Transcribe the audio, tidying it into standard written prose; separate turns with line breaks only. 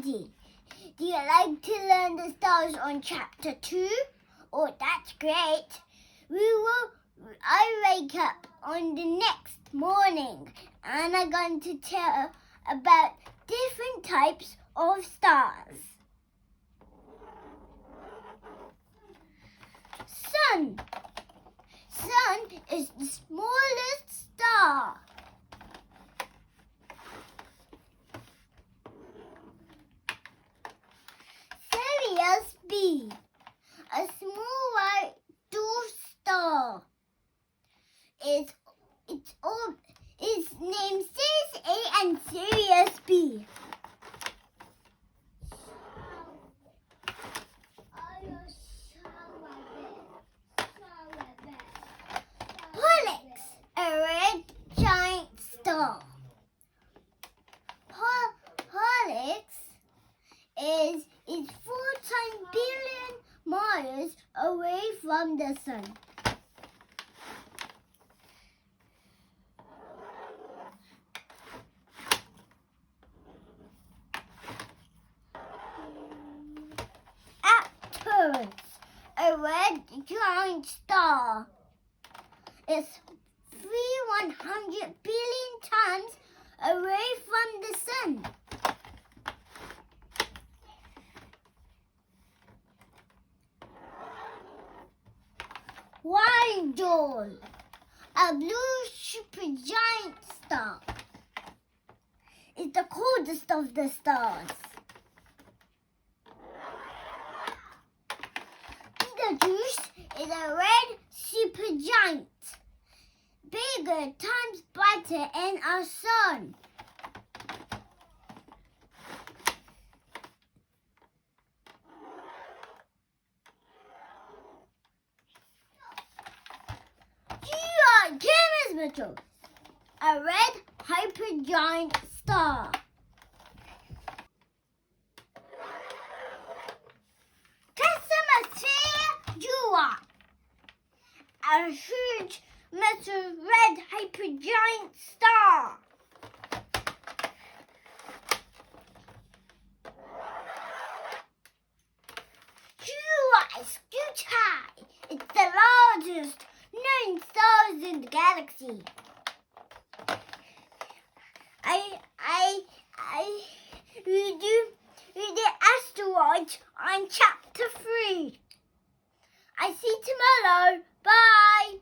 Gigi. Do you like to learn the stars on chapter 2? Oh, that's great. I wake up on the next morning and I'm going to tell about different types of stars. Sun. Sun is the smallest star. Sirius B, a small white dwarf star. Its name Sirius A and Sirius B. Pollux, a red giant star. Pollux is 4 billion miles away from the sun. Arcturus, a red giant star. It's 100 billion times away from the sun. White-Dwarf, a blue supergiant star. It's the coldest of the stars. Betelgeuse is a red supergiant, bigger times brighter than our sun. Gigi, a red hypergiant star. Jua, a huge metal red hypergiant star. Jua is huge high. It's the largest known stars in the galaxy. We did asteroids on chapter 3. I see you tomorrow. Bye.